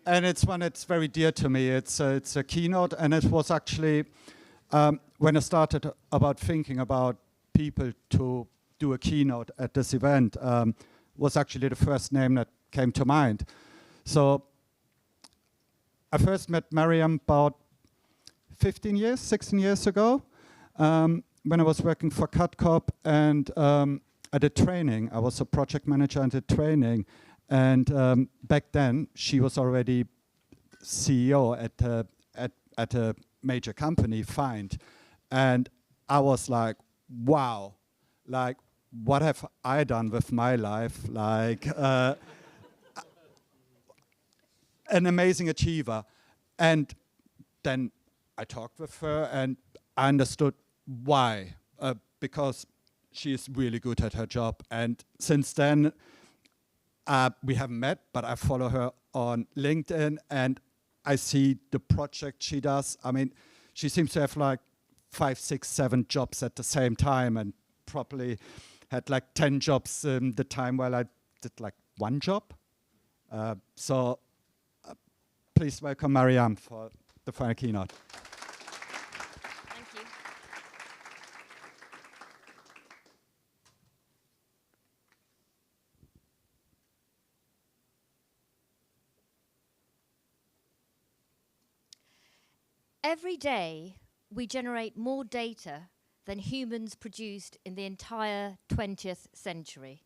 and it's one that's very dear to me. It's a keynote, and it was actually when I started about thinking about people to do a keynote at this event, was actually the first name that came to mind. So I first met Mariam about 16 years ago, when I was working for CutCop, and I did training. I was a project manager and did training. And back then, she was already CEO at a major company, Find. And I was like, wow, like, what have I done with my life? Like, an amazing achiever. And then I talked with her, and I understood why. Because she is really good at her job. And since then, we haven't met, but I follow her on LinkedIn, and I see the project she does. I mean, she seems to have like 5, 6, 7 jobs at the same time, and probably had like 10 jobs in the time while I did like 1 job. So please welcome Mariam for the final keynote. Thank you. Every day, we generate more data than humans produced in the entire 20th century.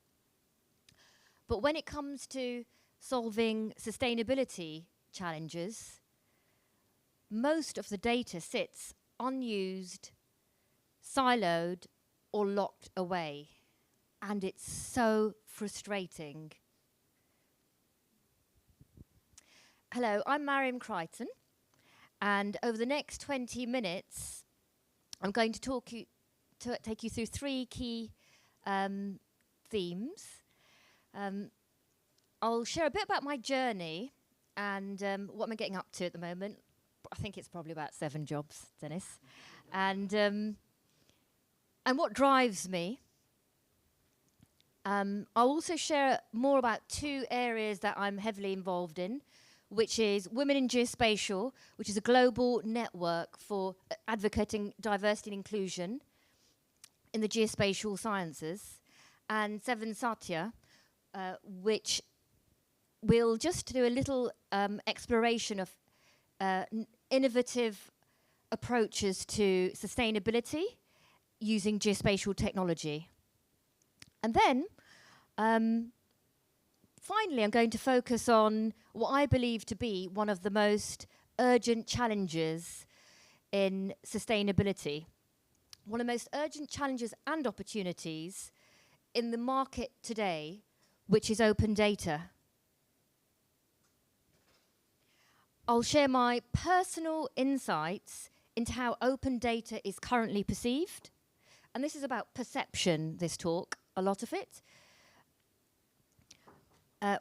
But when it comes to solving sustainability challenges, most of the data sits unused, siloed, or locked away. And it's so frustrating. Hello, I'm Mariam Crichton. And over the next 20 minutes, I'm going to take you through 3 key themes. I'll share a bit about my journey and what I'm getting up to at the moment. I think it's probably about 7 jobs, Dennis. And what drives me. I'll also share more about 2 areas that I'm heavily involved in, which is Women in Geospatial, which is a global network for advocating diversity and inclusion in the geospatial sciences, and 7 Satya, which will just do a little exploration of innovative approaches to sustainability using geospatial technology. And then, finally, I'm going to focus on what I believe to be one of the most urgent challenges in sustainability. One of the most urgent challenges and opportunities in the market today, which is open data. I'll share my personal insights into how open data is currently perceived. And this is about perception, this talk, a lot of it.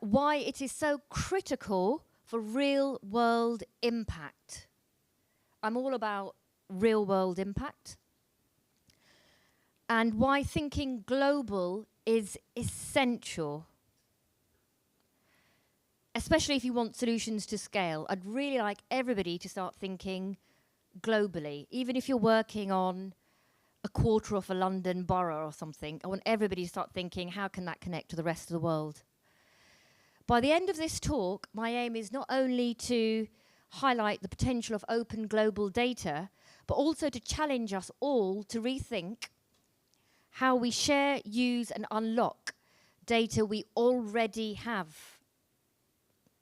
Why it is so critical for real-world impact. I'm all about real-world impact. And why thinking global is essential. Especially if you want solutions to scale. I'd really like everybody to start thinking globally. Even if you're working on a quarter of a London borough or something, I want everybody to start thinking, how can that connect to the rest of the world? By the end of this talk, my aim is not only to highlight the potential of open global data, but also to challenge us all to rethink how we share, use, and unlock data we already have.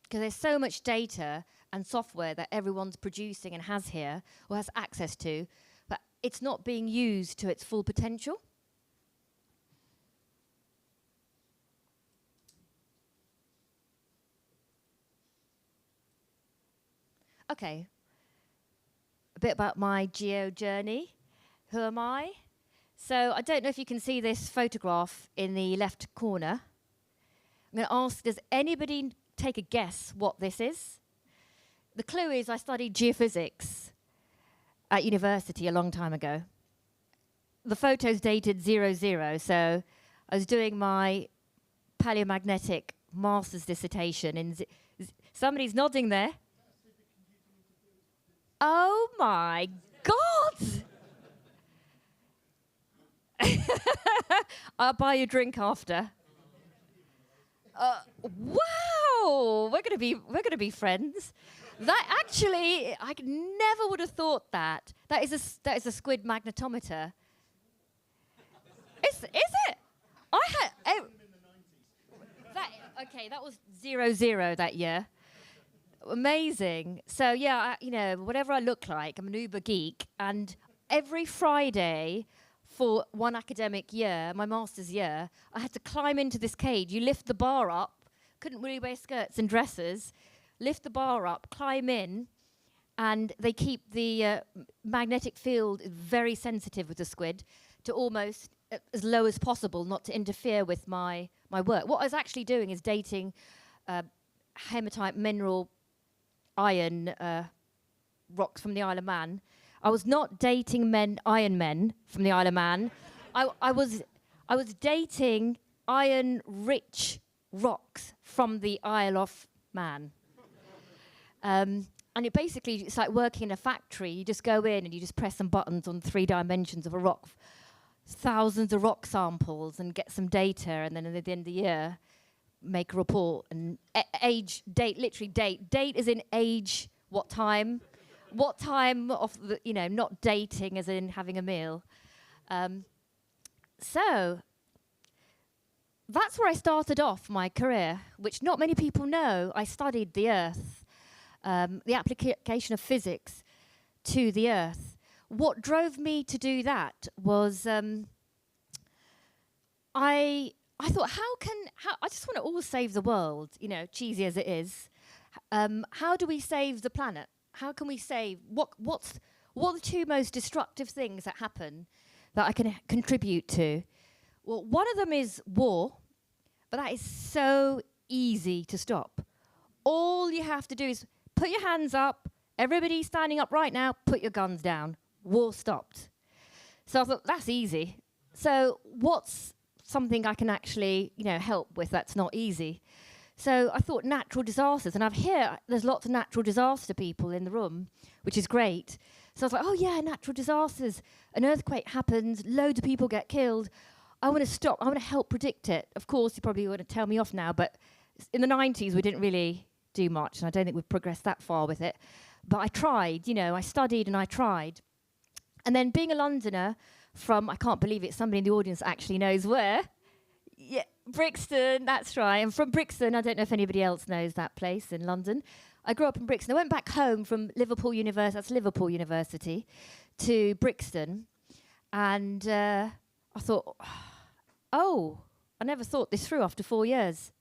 Because there's so much data and software that everyone's producing and has here, or has access to, but it's not being used to its full potential. Okay, a bit about my geo journey. Who am I? So I don't know if you can see this photograph in the left corner. I'm going to ask, does anybody take a guess what this is? The clue is I studied geophysics at university a long time ago. The photo's dated 00, so I was doing my paleomagnetic master's dissertation in Somebody's nodding there. Oh my God! I'll buy you a drink after. Wow, we're gonna be friends. That actually, I never would have thought that. That is a squid magnetometer. Is it? I had. That was 00 that year. Amazing. So yeah, whatever I look like, I'm an Uber geek, and every Friday for one academic year, my master's year, I had to climb into this cage. You lift the bar up, couldn't really wear skirts and dresses, lift the bar up, climb in, and they keep the magnetic field very sensitive with the squid to almost as low as possible, not to interfere with my work. What I was actually doing is dating hematite mineral iron rocks from the Isle of Man. I was not dating iron men from the Isle of Man. I was dating iron-rich rocks from the Isle of Man. And it's like working in a factory. You just go in and you just press some buttons on 3 dimensions of a rock, thousands of rock samples, and get some data, and then at the end of the year, make a report and date as in age, what time of the, not dating as in having a meal. So that's where I started off my career, which not many people know. I studied the Earth, the application of physics to the Earth. What drove me to do that was I thought, how I just want to all save the world, cheesy as it is. How do we save the planet? How can we save, what are the 2 most destructive things that happen that I can contribute to? Well, one of them is war, but that is so easy to stop. All you have to do is put your hands up. Everybody standing up right now, put your guns down. War stopped. So I thought, that's easy. So what's something I can actually, help with that's not easy? So I thought natural disasters, and there's lots of natural disaster people in the room, which is great. So I was like, oh yeah, natural disasters. An earthquake happens, loads of people get killed. I want to stop, I want to help predict it. Of course, you probably want to tell me off now, but in the 90s, we didn't really do much, and I don't think we've progressed that far with it. But I tried, I studied and I tried. And then being a Londoner from, I can't believe it, somebody in the audience actually knows where. Yeah, Brixton, that's right. I'm from Brixton. I don't know if anybody else knows that place in London. I grew up in Brixton. I went back home from Liverpool University, to Brixton. And I thought, I never thought this through after 4 years.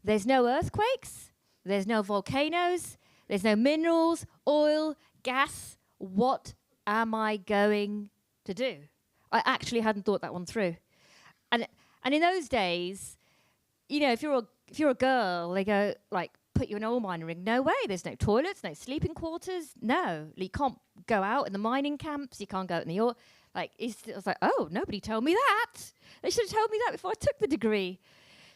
There's no earthquakes. There's no volcanoes. There's no minerals, oil, gas. What am I going to do? I actually hadn't thought that one through. And in those days, if you're a girl, they go like, put you in an ore mining ring. No way. There's no toilets, no sleeping quarters. No, you can't go out in the mining camps. You can't go out in the ore. I was like, oh, nobody told me that. They should have told me that before I took the degree.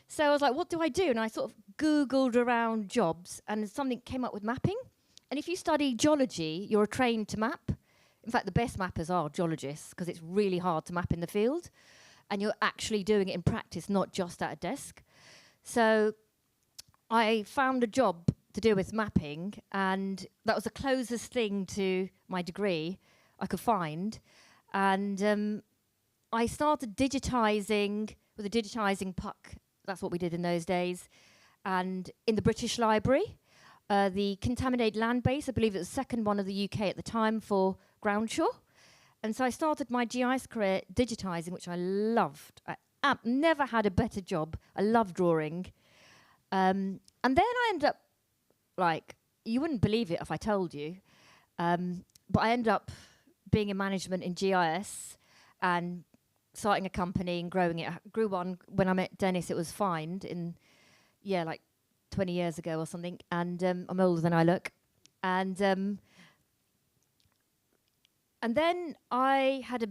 So I was like, what do I do? And I sort of Googled around jobs, and something came up with mapping. And if you study geology, you're trained to map. In fact, the best mappers are geologists, because it's really hard to map in the field. And you're actually doing it in practice, not just at a desk. So I found a job to do with mapping, and that was the closest thing to my degree I could find. And I started digitizing with a digitizing puck. That's what we did in those days. And in the British Library, the contaminated land base, I believe it was the second one of the UK at the time for groundshore. And so I started my GIS career digitizing, which I loved. I never had a better job. I love drawing. And then I ended up, you wouldn't believe it if I told you, but I ended up being in management in GIS and starting a company and growing it. I grew one. When I met Dennis, it was Find in, 20 years ago or something. And I'm older than I look. And then I had a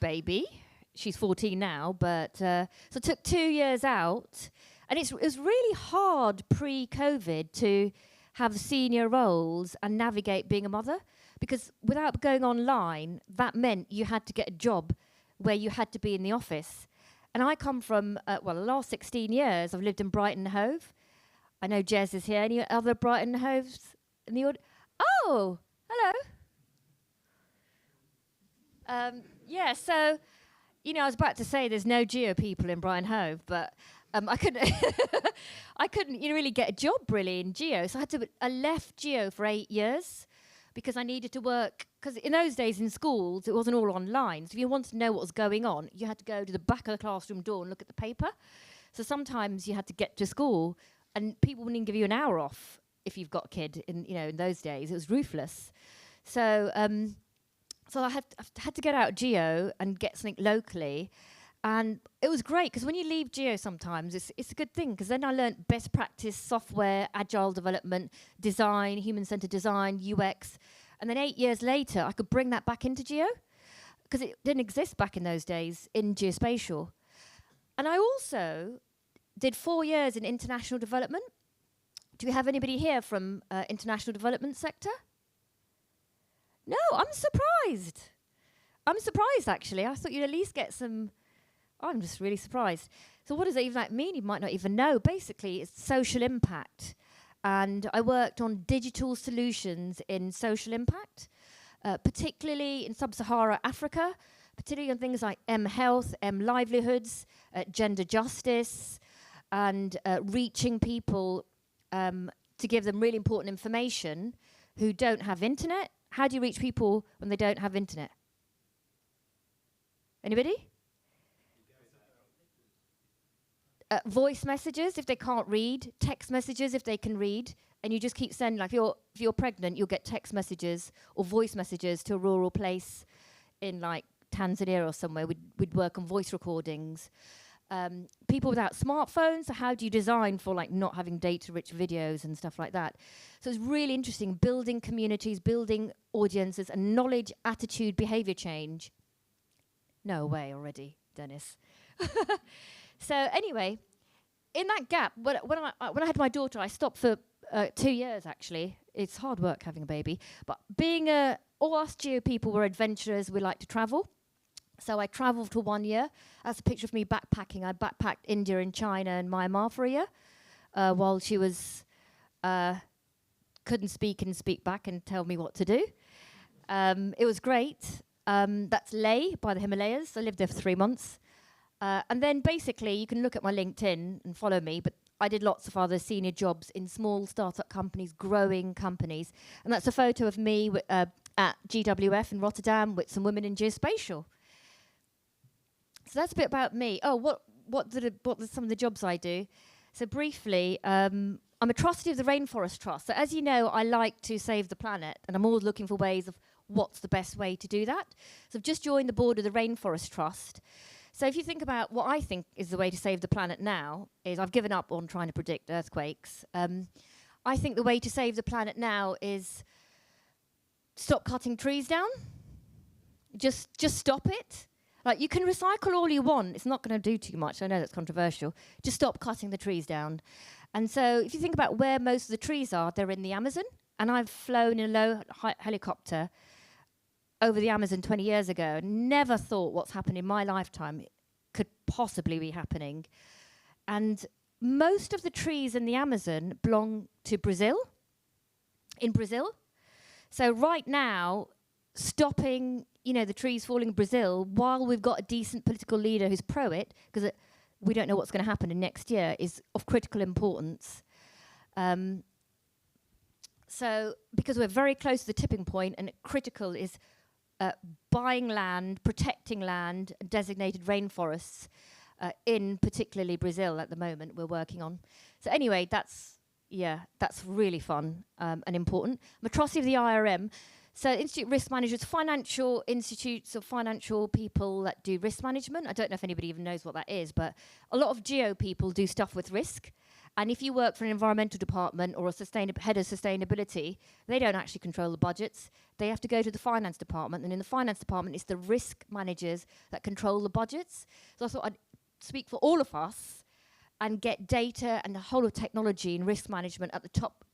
baby. She's 14 now, but so I took 2 years out. And it was really hard pre-COVID to have senior roles and navigate being a mother, because without going online, that meant you had to get a job where you had to be in the office. And I come from, the last 16 years, I've lived in Brighton and Hove. I know Jez is here. Any other Brighton and Hoves in the audience? Oh, hello. So, I was about to say there's no geo people in Brighton Hove, but I couldn't I couldn't really get a job really in geo. So I left geo for 8 years because I needed to work, because in those days in schools it wasn't all online. So if you wanted to know what was going on, you had to go to the back of the classroom door and look at the paper. So sometimes you had to get to school and people wouldn't even give you an hour off if you've got a kid in those days. It was ruthless. So I had to get out of geo and get something locally. And it was great, because when you leave geo sometimes, it's a good thing, because then I learned best practice software, agile development, design, human-centered design, UX. And then 8 years later, I could bring that back into geo, because it didn't exist back in those days in geospatial. And I also did 4 years in international development. Do we have anybody here from international development sector? No, I'm surprised. I'm surprised, actually. I thought you'd at least get some... I'm just really surprised. So what does it even mean? You might not even know. Basically, it's social impact. And I worked on digital solutions in social impact, particularly in sub-Saharan Africa, particularly on things like health, livelihoods, gender justice, and reaching people to give them really important information who don't have internet. How do you reach people when they don't have internet? Anybody? Voice messages if they can't read, text messages if they can read, and you just keep sending, like if you're pregnant, you'll get text messages or voice messages to a rural place in like Tanzania or somewhere. We'd work on voice recordings. People without smartphones, so how do you design for like not having data-rich videos and stuff like that? So it's really interesting, building communities, building audiences, and knowledge, attitude, behavior change. No way already, Dennis. So anyway, in that gap, when I had my daughter, I stopped for 2 years, actually. It's hard work having a baby. But all us geo people were adventurers. We like to travel. So I traveled for 1 year. That's a picture of me backpacking. I backpacked India and China and Myanmar for a year while she was couldn't speak and speak back and tell me what to do. It was great. That's Leh by the Himalayas. I lived there for 3 months. And then basically, you can look at my LinkedIn and follow me, but I did lots of other senior jobs in small startup companies, growing companies. And that's a photo of me at GWF in Rotterdam with some women in geospatial. So that's a bit about me. Oh, what are some of the jobs I do? So briefly, I'm a trustee of the Rainforest Trust. So as you know, I like to save the planet, and I'm always looking for ways of what's the best way to do that. So I've just joined the board of the Rainforest Trust. So if you think about what I think is the way to save the planet now, is I've given up on trying to predict earthquakes. I think the way to save the planet now is stop cutting trees down. Just stop it. Like, you can recycle all you want. It's not going to do too much. I know that's controversial. Just stop cutting the trees down. And so if you think about where most of the trees are, they're in the Amazon. And I've flown in a low helicopter over the Amazon 20 years ago, and never thought what's happened in my lifetime could possibly be happening. And most of the trees in the Amazon belong to Brazil, in Brazil. So right now, stopping, the trees falling in Brazil, while we've got a decent political leader who's pro it, because we don't know what's going to happen in next year, is of critical importance. So because we're very close to the tipping point, and critical is buying land, protecting land, designated rainforests in particularly Brazil at the moment we're working on. So anyway, that's really fun and important. I'm a trustee of the IRM. So Institute of Risk Managers, financial institutes or financial people that do risk management. I don't know if anybody even knows what that is, but a lot of geo people do stuff with risk. And if you work for an environmental department or a head of sustainability, they don't actually control the budgets. They have to go to the finance department. And in the finance department, it's the risk managers that control the budgets. So I thought I'd speak for all of us and get data and the whole of technology and risk management at the top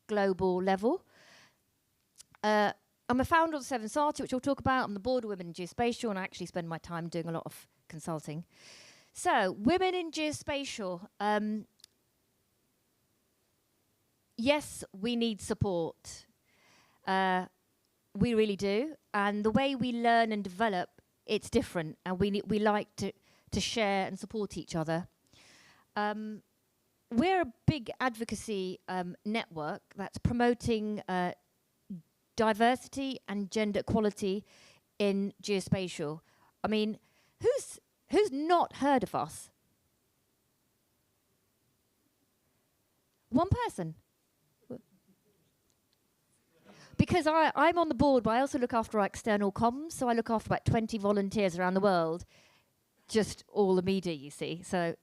global level. I'm a founder of Seven Satya, which we'll talk about. I'm the board of Women in Geospatial, and I actually spend my time doing a lot of consulting. So, women in geospatial. Yes, we need support. We really do. And the way we learn and develop, it's different. And we like to share and support each other. We're a big advocacy network that's promoting diversity and gender equality in geospatial. I mean, who's not heard of us? One person. Because I'm on the board, but I also look after our external comms, so I look after about 20 volunteers around the world, just all the media, you see, so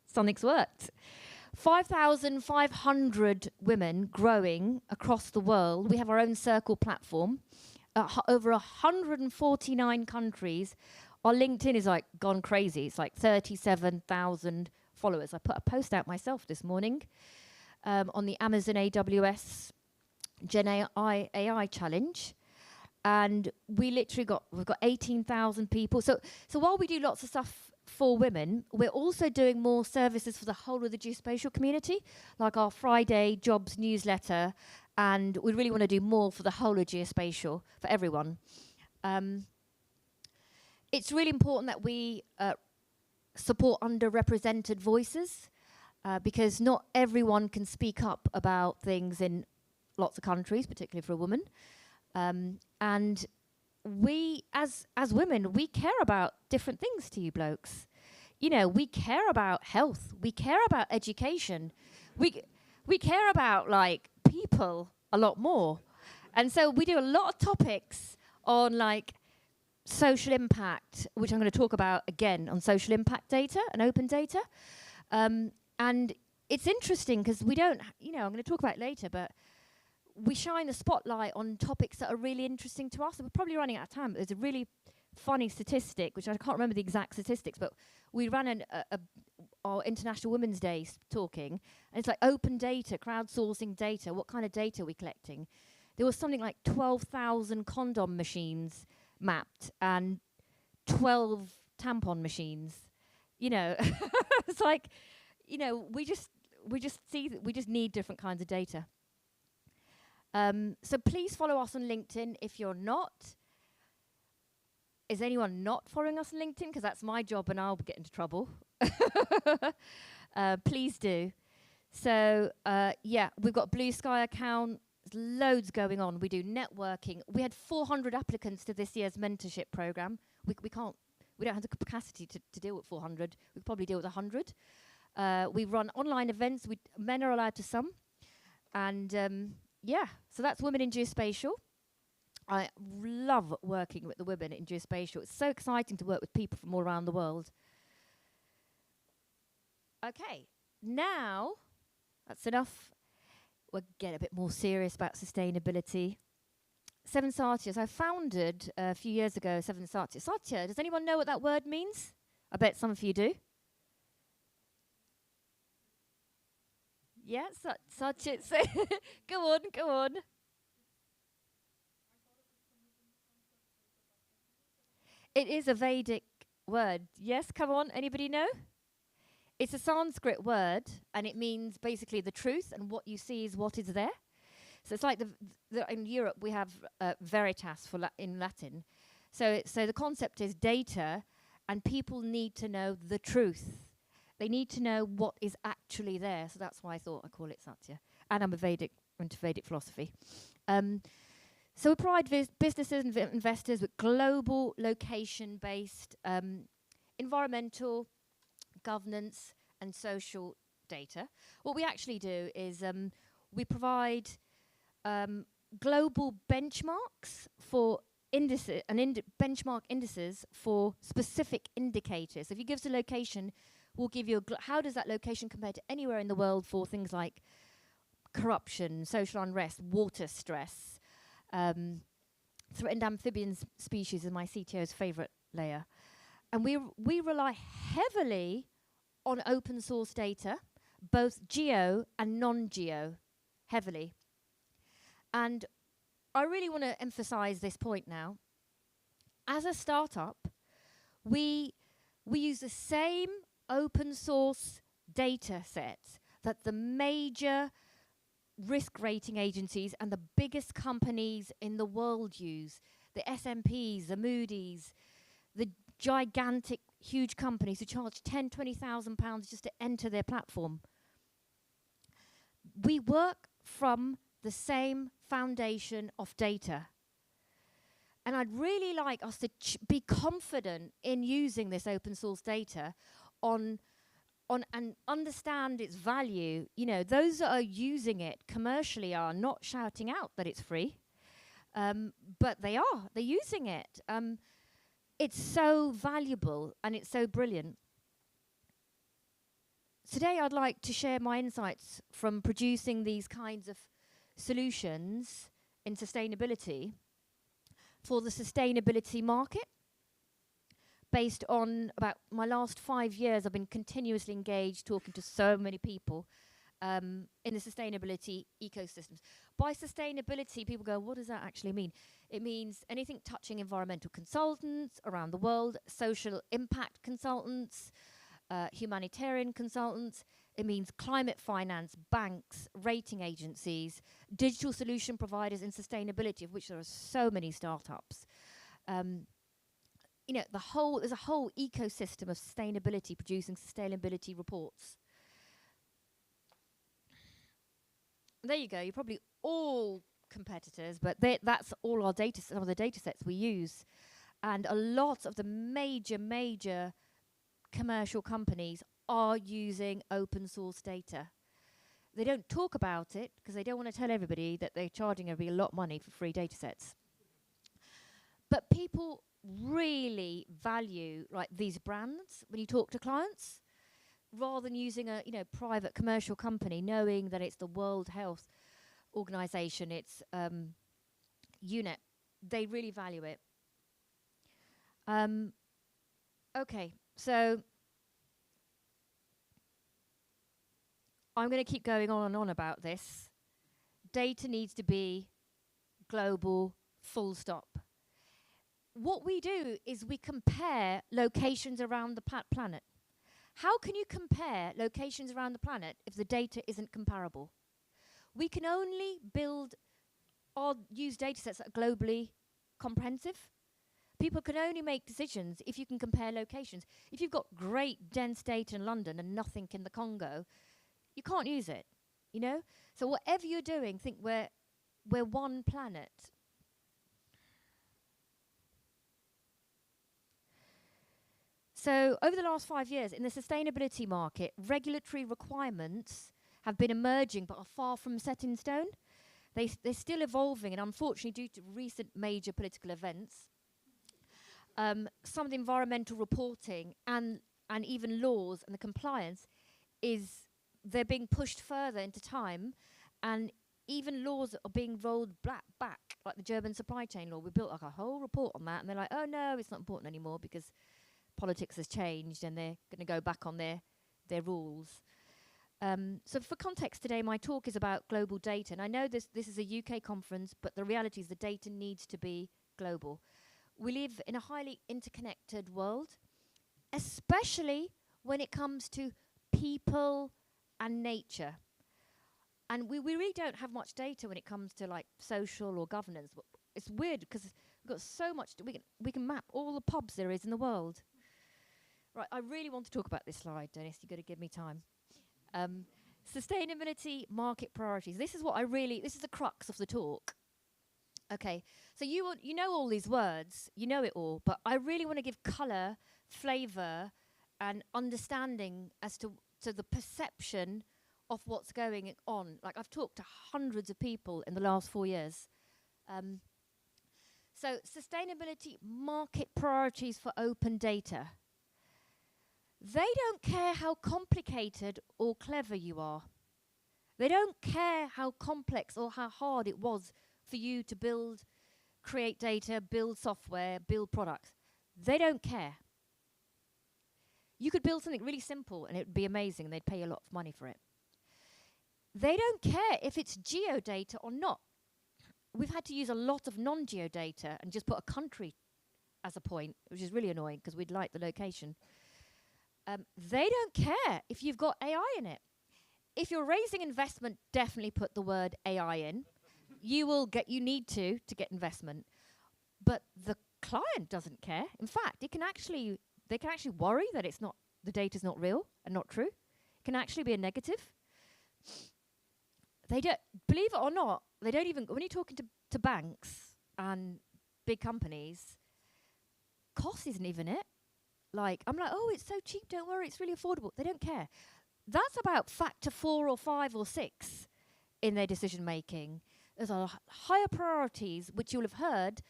something's worked. 5,500 women growing across the world. We have our own Circle platform, over 149 countries. Our LinkedIn is like gone crazy. It's like 37,000 followers. I put a post out myself this morning on the Amazon AWS Gen AI challenge, and we've got 18,000 people. So while we do lots of stuff for women, we're also doing more services for the whole of the geospatial community, like our Friday jobs newsletter, and we really want to do more for the whole of geospatial for everyone. It's really important that we support underrepresented voices, because not everyone can speak up about things in lots of countries, particularly for a woman. And we, as women, we care about different things to you blokes. You know, we care about health. We care about education. We care about, like, people a lot more. And so we do a lot of topics on, like, social impact, which I'm going to talk about again on social impact data and open data. And it's interesting because we don't, I'm going to talk about it later, but we shine the spotlight on topics that are really interesting to us. And we're probably running out of time, but there's a really funny statistic, which I can't remember the exact statistics, but we ran our International Women's Day talking, and it's like open data, crowdsourcing data. What kind of data are we collecting? There was something like 12,000 condom machines mapped and 12 tampon machines. It's like, we just need different kinds of data. So please follow us on LinkedIn if you're not. Is anyone not following us on LinkedIn? Because that's my job and I'll get into trouble. Please do. So, we've got Blue Sky account. There's loads going on. We do networking. We had 400 applicants to this year's mentorship program. We don't have the capacity to deal with 400. We could probably deal with 100. We run online events. Men are allowed to some. And so that's Women in Geospatial. I love working with the women in geospatial. It's so exciting to work with people from all around the world. Okay, now that's enough. We'll get a bit more serious about sustainability. Seven Satyas. I founded a few years ago Seven Satyas. Satya, does anyone know what that word means? I bet some of you do. Yeah, Satya. Go on. It is a Vedic word. Yes, come on. Anybody know? It's a Sanskrit word, and it means basically the truth, and what you see is what is there. So it's like in Europe we have veritas in Latin. So the concept is data, and people need to know the truth. They need to know what is actually there. So that's why I thought I'd call it Satya. And I'm into Vedic philosophy. So we provide businesses and investors with global, location-based environmental, governance, and social data. What we actually do is we provide global benchmarks for indices and benchmark indices for specific indicators. So if you give us a location, we'll give you how does that location compare to anywhere in the world for things like corruption, social unrest, water stress. Threatened amphibian species is my CTO's favourite layer. And we rely heavily on open source data, both geo and non-geo, heavily. And I really want to emphasize this point now. As a startup, we use the same open source data sets that the major risk rating agencies and the biggest companies in the world use. The S&Ps, the Moody's, the gigantic, huge companies who charge £10,000-20,000 just to enter their platform. We work from the same foundation of data. And I'd really like us to be confident in using this open source data on and understand its value. You know, those that are using it commercially are not shouting out that it's free, but they're using it. It's so valuable and it's so brilliant. Today I'd like to share my insights from producing these kinds of solutions in sustainability for the sustainability market. Based on about my last 5 years, I've been continuously engaged, talking to so many people in the sustainability ecosystems. By sustainability, people go, what does that actually mean? It means anything touching environmental consultants around the world, social impact consultants, humanitarian consultants. It means climate finance, banks, rating agencies, digital solution providers in sustainability, of which there are so many startups. You know, there's a whole ecosystem of sustainability producing sustainability reports. There you go. You're probably all competitors, but that's all our data, some of the data sets we use. And a lot of the major commercial companies are using open source data. They don't talk about it because they don't want to tell everybody that they're charging everybody a lot of money for free data sets. But people really value these brands when you talk to clients, rather than using a private commercial company, knowing that it's the World Health Organization, it's UNEP. They really value it. Okay, so I'm going to keep going on and on about this. Data needs to be global, full stop. What we do is we compare locations around the planet. How can you compare locations around the planet if the data isn't comparable? We can only build or use data sets that are globally comprehensive. People can only make decisions if you can compare locations. If you've got great dense data in London and nothing in the Congo, you can't use it, you know? So whatever you're doing, think we're one planet. So over the last 5 years, in the sustainability market, regulatory requirements have been emerging but are far from set in stone. They're still evolving, and unfortunately, due to recent major political events, some of the environmental reporting and even laws and the compliance they're being pushed further into time, and even laws are being rolled back, like the German supply chain law. We built a whole report on that, and they're like, oh no, it's not important anymore because politics has changed and they're going to go back on their rules. So for context today, my talk is about global data. And I know this is a UK conference, but the reality is the data needs to be global. We live in a highly interconnected world, especially when it comes to people and nature. And we really don't have much data when it comes to social or governance. It's weird because we've got so much, we can map all the pubs there is in the world. Right, I really want to talk about this slide, Dennis. You've got to give me time. Sustainability market priorities. This is this is the crux of the talk. Okay, so you know all these words, you know it all, but I really want to give colour, flavour, and understanding as to the perception of what's going on. I've talked to hundreds of people in the last 4 years. So sustainability market priorities for open data. They don't care how complicated or clever you are. They don't care how complex or how hard it was for you to create data, build software, build products. They don't care. You could build something really simple and it would be amazing and they'd pay a lot of money for it. They don't care if it's geodata or not. We've had to use a lot of non-geodata and just put a country as a point, which is really annoying because we'd like the location. They don't care if you've got AI in it. If you're raising investment, definitely put the word AI in. You need to get investment. But the client doesn't care. In fact, they can actually worry that the data's not real and not true. It can actually be a negative. They don't, believe it or not, they don't even, when you're talking to banks and big companies, cost isn't even it. Like, I'm like, oh, it's so cheap, don't worry, it's really affordable. They don't care. That's about factor 4 or 5 or 6 in their decision making. There's higher priorities, which you'll have heard.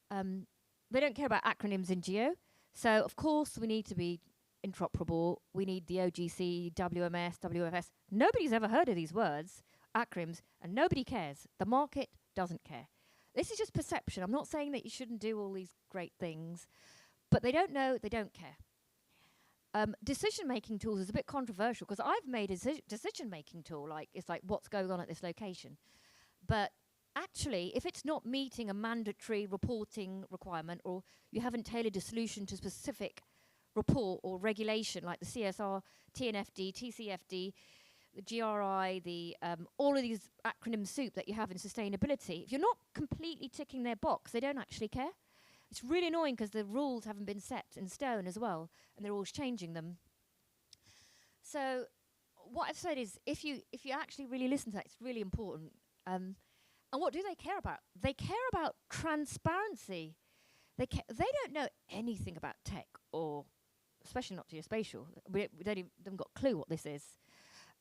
They don't care about acronyms in geo. So, of course, we need to be interoperable. We need the OGC, WMS, WFS. Nobody's ever heard of these words, acronyms, and nobody cares. The market doesn't care. This is just perception. I'm not saying that you shouldn't do all these great things, but they don't know, they don't care. Decision-making tools is a bit controversial because I've made a decision-making tool, it's like what's going on at this location. But actually, if it's not meeting a mandatory reporting requirement or you haven't tailored a solution to a specific report or regulation like the CSR, TNFD, TCFD, the GRI, all of these acronym soup that you have in sustainability, if you're not completely ticking their box, they don't actually care. It's really annoying because the rules haven't been set in stone as well, and they're always changing them. So what I've said is if you actually really listen to that, it's really important. And what do they care about? They care about transparency. They don't know anything about tech, or especially not geospatial. We haven't got a clue what this is.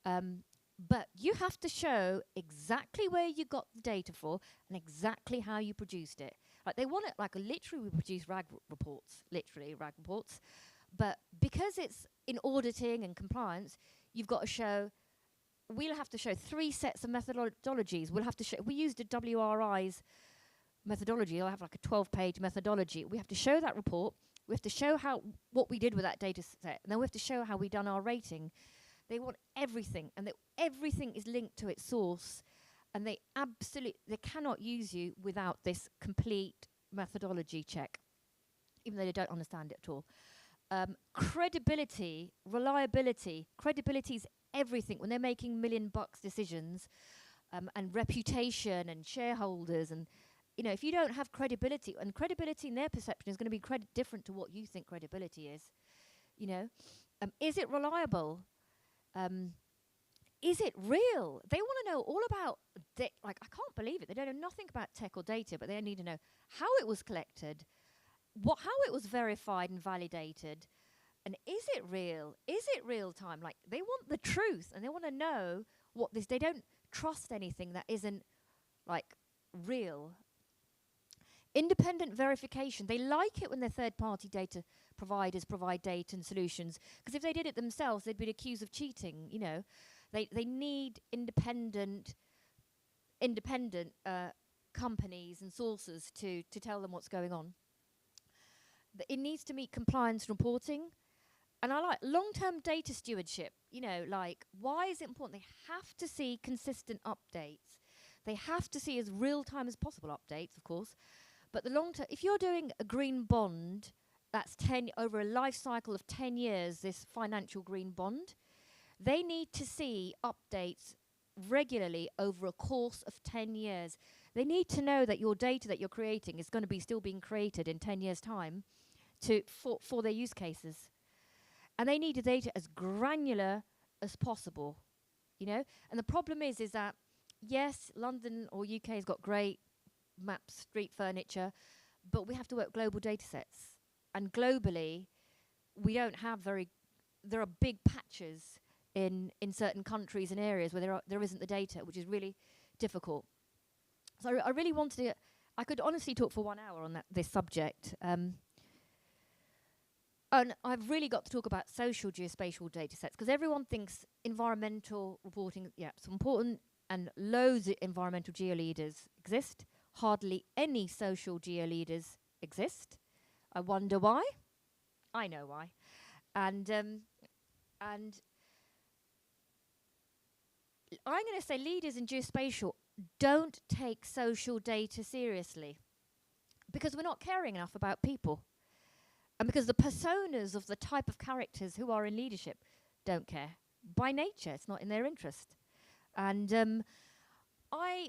But you have to show exactly where you got the data for and exactly how you produced it. Like they want it literally we produce RAG reports. But because it's in auditing and compliance, you've got to show, we'll have to show 3 sets of methodologies. We'll have to show, we used a WRI's methodology. I'll have like a 12-page methodology. We have to show that report. We have to show what we did with that data set. And then we have to show how we done our rating. They want everything, and everything is linked to its source, and they cannot use you without this complete methodology check, even though they don't understand it at all. Credibility, reliability, credibility is everything when they're making $1 million decisions, and reputation and shareholders, and if you don't have credibility, and credibility in their perception is going to be different to what you think credibility is. Is it reliable? Is it real? They want to know all about, I can't believe it. They don't know nothing about tech or data, but they need to know how it was collected, how it was verified and validated, and is it real? Is it real time? They want the truth, and they want to know they don't trust anything that isn't real. Independent verification. They like it when their third-party data providers provide data and solutions, because if they did it themselves, they'd be accused of cheating. They need independent companies and sources to tell them what's going on. It needs to meet compliance reporting, and I like long-term data stewardship. Why is it important? They have to see consistent updates. They have to see as real-time as possible updates, of course. But the long term, if you're doing a green bond, that's over a life cycle of 10 years, this financial green bond, they need to see updates regularly over a course of 10 years. They need to know that your data that you're creating is going to be still being created in 10 years' time for their use cases. And they need the data as granular as possible, And the problem is that, yes, London or UK has got great maps, street furniture, but we have to work global data sets. And globally, we don't have there are big patches in certain countries and areas where there isn't the data, which is really difficult. So I really wanted to, I could honestly talk for 1 hour on this subject. And I've really got to talk about social geospatial data sets, because everyone thinks environmental reporting, it's important, and loads of environmental geoleaders exist. Hardly any social geoleaders exist. I wonder why. I know why. And I'm going to say leaders in geospatial don't take social data seriously because we're not caring enough about people. And because the personas of the type of characters who are in leadership don't care. By nature, it's not in their interest. And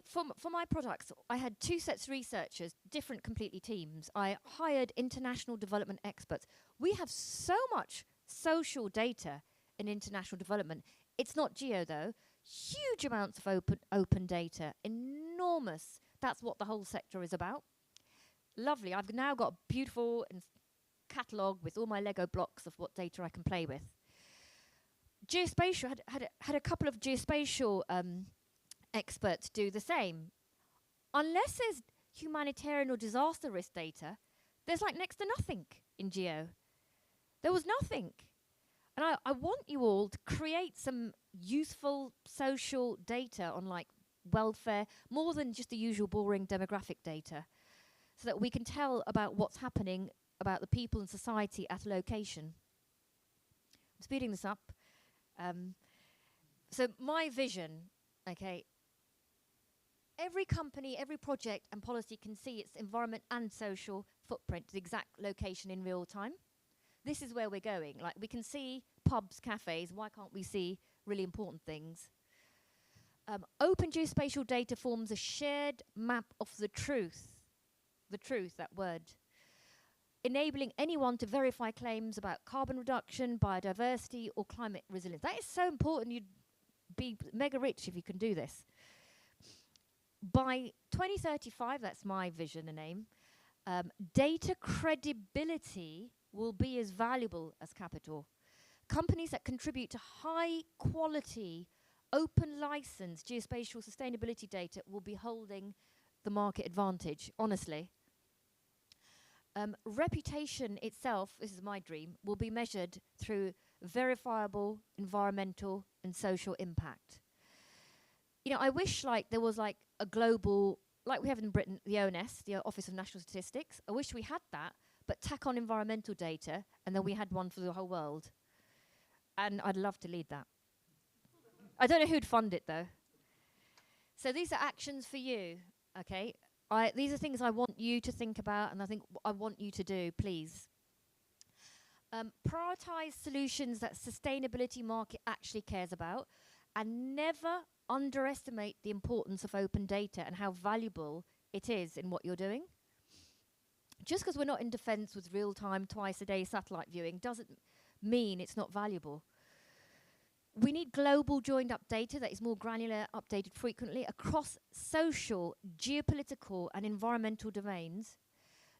for my products, I had 2 sets of researchers, different completely teams. I hired international development experts. We have so much social data in international development. It's not geo, though. Huge amounts of open data, enormous. That's what the whole sector is about. Lovely. I've now got a beautiful catalogue with all my Lego blocks of what data I can play with. Geospatial had a couple of geospatial experts do the same. Unless there's humanitarian or disaster risk data, there's like next to nothing in geo. There was nothing. And I want you all to create some useful social data on like welfare, more than just the usual boring demographic data, so that we can tell about what's happening about the people and society at a location. I'm speeding this up. So my vision, okay, every company, every project and policy can see its environment and social footprint, the exact location in real time. This is where we're going. Like, we can see pubs, cafes. Why can't we see really important things? Open geospatial data forms a shared map of the truth, that word, enabling anyone to verify claims about carbon reduction, biodiversity, or climate resilience. That is so important. You'd be mega rich if you can do this. By 2035, that's my vision and aim, data credibility will be as valuable as capital. Companies that contribute to high quality, open license geospatial sustainability data will be holding the market advantage, honestly. Reputation itself, this is my dream, will be measured through verifiable environmental and social impact. You know, I wish like there was like a global, like we have in Britain, the ONS, the Office of National Statistics. I wish we had that, but tack on environmental data, and then we had one for the whole world. And I'd love to lead that. I don't know who'd fund it, though. So these are actions for you, okay? These are things I want you to think about, and I think I want you to do, please. Prioritize solutions that sustainability market actually cares about, and never underestimate the importance of open data and how valuable it is in what you're doing. Just because we're not in defense with real-time, twice-a-day satellite viewing doesn't mean it's not valuable. We need global joined-up data that is more granular, updated frequently across social, geopolitical, and environmental domains.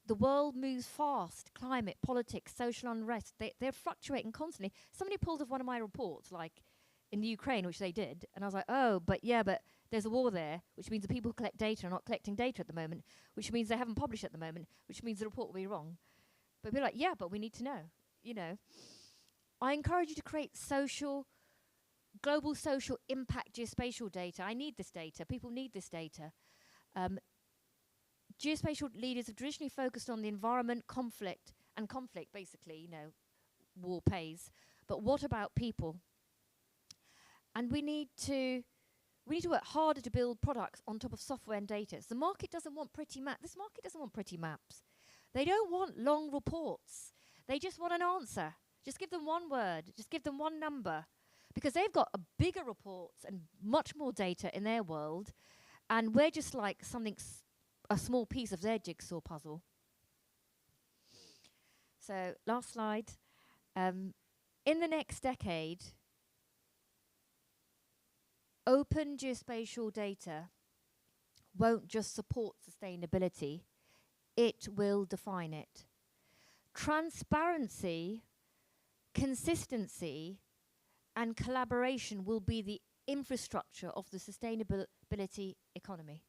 The world moves fast. Climate, politics, social unrest, they're fluctuating constantly. Somebody pulled off one of my reports, like in the Ukraine, which they did, and I was like, oh, but there's a war there, which means the people who collect data are not collecting data at the moment, which means they haven't published at the moment, which means the report will be wrong. But we're like, yeah, but we need to know, you know. I encourage you to create global social impact geospatial data. I need this data. People need this data. Geospatial leaders have traditionally focused on the environment, conflict, basically, you know, war pays. But what about people? And we need to work harder to build products on top of software and data. So the market doesn't want pretty maps. This market doesn't want pretty maps. They don't want long reports. They just want an answer. Just give them one word. Just give them one number. Because they've got a bigger reports and much more data in their world. And we're just like a small piece of their jigsaw puzzle. So last slide. In the next decade, open geospatial data won't just support sustainability, it will define it. Transparency, consistency, and collaboration will be the infrastructure of the sustainability economy.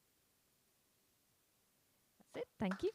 That's it. Thank you.